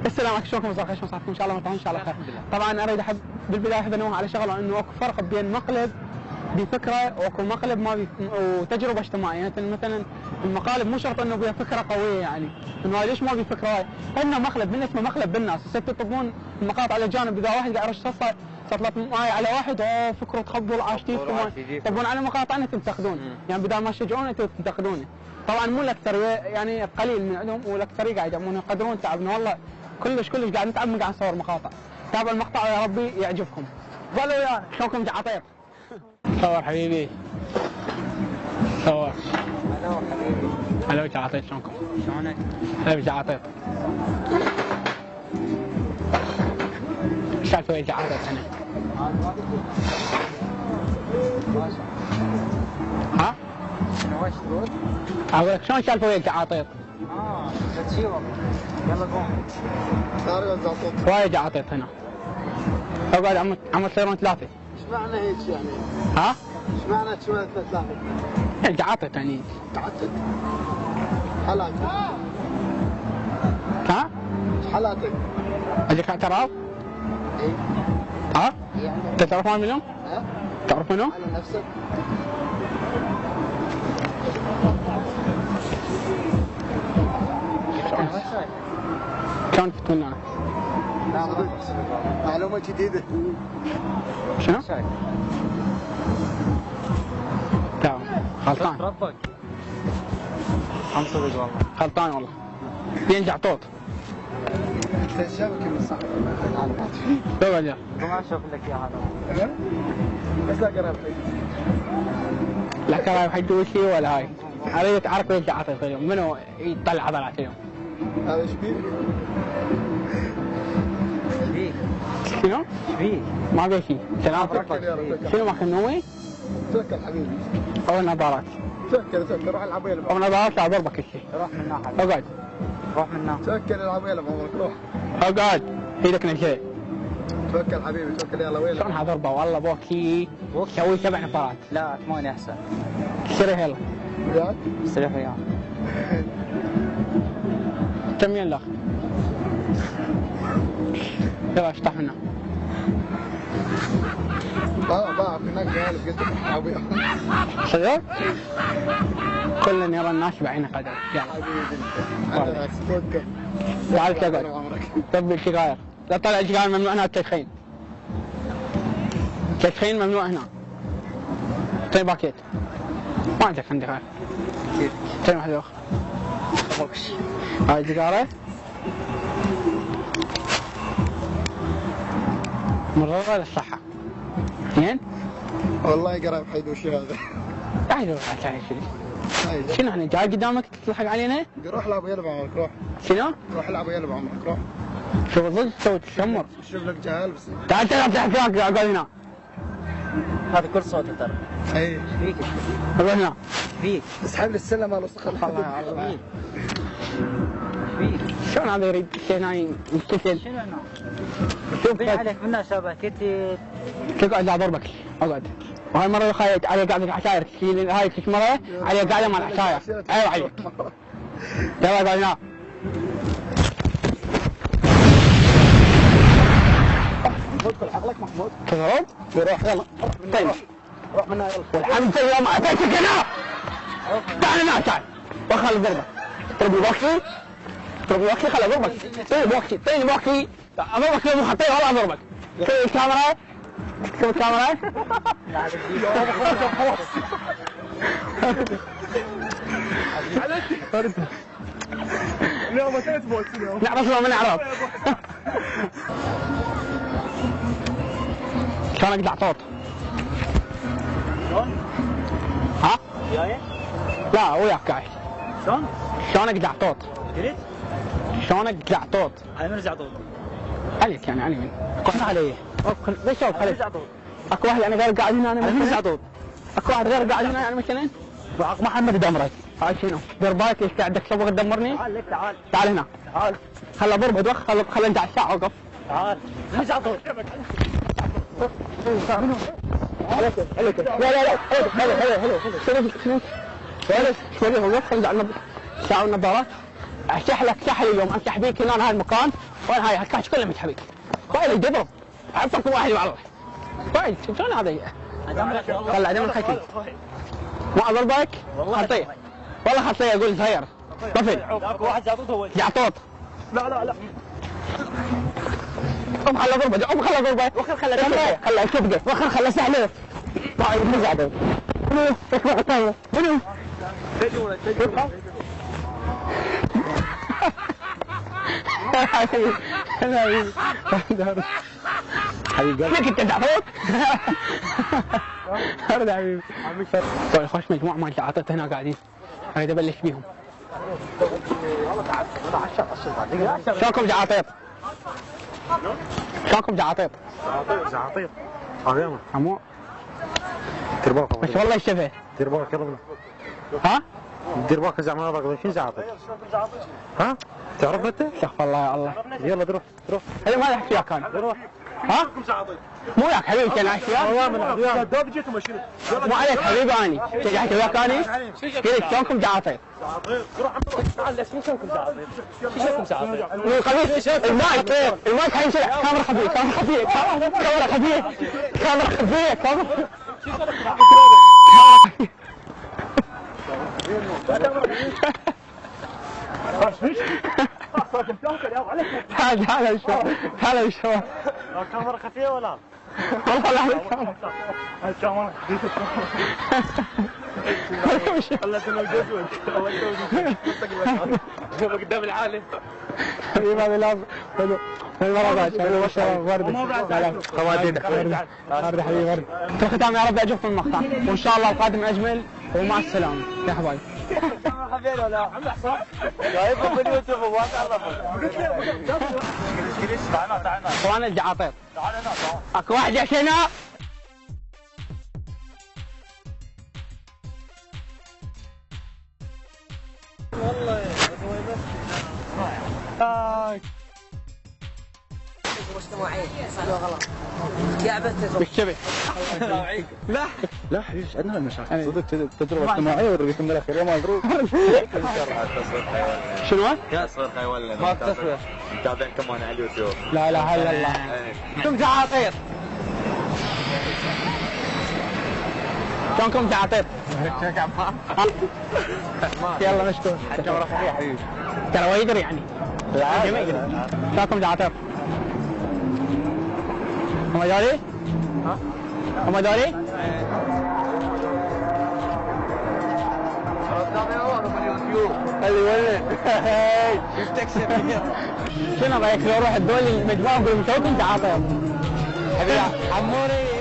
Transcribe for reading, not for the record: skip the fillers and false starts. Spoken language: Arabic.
السلام عليكم، شلونكم؟ مساء الخير، شلون صحتكم؟ ان شاء الله مرتاحين ان شاء الله خير. طبعا اريد بالبدايه احب انوه على شغله، انه اكو فرق بين مقلب بفكره واكو مقلب ما وتجربه اجتماعيه. مثلا المقالب مو شرط انه بها فكره قويه، يعني انه ليش ما بي فكره؟ هنا مقلب من اسمه مقلب بالناس، هسه تطبون المقاطع على جانب، اذا واحد قاعد يرش تطلب معي على واحد فكره تخبل عاشتيكم، تبون على مقاطعنا تنتقدون، يعني بدل ما تشجعونه تنتقدونه. طبعا مو الاكثريه، يعني قليل من عندهم، والاكثريه قاعد يدعمون يقدرون تعبنا، والله كلش قاعد نتعب من قاعد نصور مقاطع. تابعوا المقطع يا ربي يعجبكم. ظلوا ويانا، شلونكم جعطير؟ صور حبيبي، صور. هلا حبيبي. هلا جعطير، شلونكم؟ شلونك؟ هلا جعطير. ايش سالفه جعطير هنا؟ ها؟ شنو وش تقول؟ اقول لك شلون سالفه ويا جعاطيط؟ شي والله. يلا قوم. وايد جعاطيط هنا. اقعد عم تصيرون ثلاثه. ايش معنى هيك يعني؟ ها؟ ايش معنى تسوي ثلاثه؟ جعاطيط يعني. جعاطيط. حالاتك. ها؟ حالاتك. اجيك اعتراف؟ اي. ها؟ انت تعرف منهم؟ ها؟ تعرف منهم؟ على نفسك. شلون فتونا انا؟ معلومة جديدة. شنو؟ تمام. غلطان. ربك. 5 صدق والله. غلطان والله. زين جعطوط. انت شابك من صح. اقعد يلا. قوم اشوف لك اياها هذا. بس لا قرب. لا كراي حد وشي ولا هاي. اريد اعرف وين جعاطيط اليوم، منو يطلع عضلات اليوم؟ هذا ايش فيه؟ ايش فيك؟ شنو؟ ايش فيك؟ ما بي شيء. سلام. شنو ماخذ نومي؟ توكل حبيبي. او نظارات. توكل روح العب ويا او نظارات لا اضربك الشيء. روح من هنا حبيبي. اقعد. روح من هنا. توكل العب ويا بعمرك روح. اقعد. ايدك نشيء. توكل حبيبي توكل يلا ويا. شلون ضربه والله بوكي. سوي 7 نفرات. لا 8 احسن. اشتريها يلا. وياك؟ استريح وياه. كم ين الاخ؟ يلا اشطح منه. باع هناك جالب قلت العب وياه. صدق؟ كلنا يرى الناس بعين قدر. يلا. حبيبي توكل. تعال تقعد. طبي السجاير. لا طلع السجاير ممنوع هنا التدخين. التدخين ممنوع هنا. طيب باكيت. ما عندك عندي غير. طيب واحد اخ. هاي السيجارة. مضرة للصحة. زين؟ والله قرب حيدوش هذا. تعال روح تعال شنو احنا جاي قدامك تلحق علينا؟ روح العب ويا بعمرك روح. شنو؟ روح العب ويا بعمرك روح. شوف ضد تسوي تشمر. شوف لك جهال بس. تعال تحت اقعد هنا. هذا كل صوته ترى. اي. ايش فيك؟ روح هنا. فيك؟ اسحب لي السلم مال وسخ الله الله. فيك؟ شلون هذا يريد شيء هنا يمتثل؟ شنو انا؟ شوف بين عليك منها شبه كتير. تقعد لا ضربك اقعد. وهاي المرة خايت علي قاعدة عشاير تشيل هاي تشمرة علي قاعدة مال عشاير. ايوه عليك. يلا اقعد هنا. محمود كل عقلك محمود. تضرب؟ روح يلا. طيب. روح منها يلا. والحمد لله ما اعطيتك هنا. تعال هنا تعال. وخل الضربة. تضرب بوكسي؟ تضرب بوكسي خل اضربك. طيب بوكسي طيب بوكسي. اضربك لو مو خطيه والله اضربك. شوف الكاميرا. شوف الكاميرا. اليوم اتيت بوكس اليوم. نعرف لو ما نعرف. شلونك دعطوط؟ شلون؟ ها؟ وياي؟ لا وياك قاعد. شلون؟ شلونك دعطوط؟ قلت؟ شلونك دعطوط؟ على من زعطوط؟ عليك يعني علي من؟ اكو علي. ليش شوف على من عليك؟ زعطوط؟ اكو واحد يعني غير قاعد هنا انا على من مثلاً؟ زعطوط؟ اكو واحد غير قاعد هنا يعني مثلا؟ وعق محمد دمرك. هاي شنو؟ دير بالك ايش قاعد تسوي تدمرني؟ تعال لك تعال. تعال هنا. تعال. خل اضرب ادوخ خل انت على الساعه اوقف. تعال. من زعطوط؟ عليك عليك لا لا لا حلو شنو شنو؟ شوي وقف خل على الساعه والنظارات. اشح لك شحل اليوم امسح بيك هنا هاي المكان وانا هاي هالكاش كله مسح بيك. طيب يضرب احطكم واحد مع الله. طيب شلون هذا؟ طلع دم الخشي. ما اضربك؟ خطيه والله خطيه اقول زهير طفل. واحد جعطوط هو جعطوط. لا قم خله ضربه قم خله ضربه وخر خله يسبقه وخر خله سحله. طيب من زعده منو يكبر عطاله منو؟ حبيبي ليك انت جعطوط. ارد حبيبي. طيب خوش مجموعه مال جعطوط هنا قاعدين اريد ابلش بيهم. شلونكم جعاطيط؟ شلونكم جعاطيط؟ زعاطيط هذا عمو دير بالك بس والله الشفه. دير بالك يلا ها؟ دير بالك زعما هذاك شنو زعاطيط؟ ها؟ تعرف انت؟ استغفر الله يا الله. يلا روح هذا ما يحكي وياك انا. روح ها؟ مو وياك حبيبي كان احكي وياك. داب جيتوا مشينا مو عليك حبيبي اني. كنت احكي وياك اني. قلت شلونكم جعاطيط؟ روح تعال اسمي شلونكم زعاطيط؟ شلونكم زعاطيط؟ خليك المايك حينشرح. كاميرا خفيه كاميرا خفيه. هذا الشباب الكاميرا خفيه ولا؟ والله لا الكاميرا خلت الموجود قدام العالم. حبيبي هذا لازم المرة بعد هذا وشرف ورد. خواتيم ورد حبيبي ورد. في الختام يا رب يعجبكم المقطع وان شاء الله القادم اجمل ومع السلامة يا حبايبي. حبيبي ولا عم حسام جايبه في اليوتيوب وما تعرفه. تعال اخوان الجعاطيط تعال هنا اكو واحد جاي هنا. والله مجتمعين صار غلط كعبته بالشبه. لا حبيبي عندنا المشاكل صدق تجربه اجتماعيه ورقيت من الاخير ما ادري. شنو؟ يا صغير خي ولا ما تصوير متابعكم انا على اليوتيوب. لا اله الا الله. شلونكم جعاطيط؟ شلونكم جعاطيط؟ يلا مشكور. الكاميرا خفيه حبيبي. ترى هو يدري يعني. الجميع يدري. شلونكم جعاطيط؟ هم دوري؟ هم دوري؟ خلي وين؟ شنو رايك لو اروح الدول المجموعه نقول شلونكم جعاطيط؟ حبيبي عموري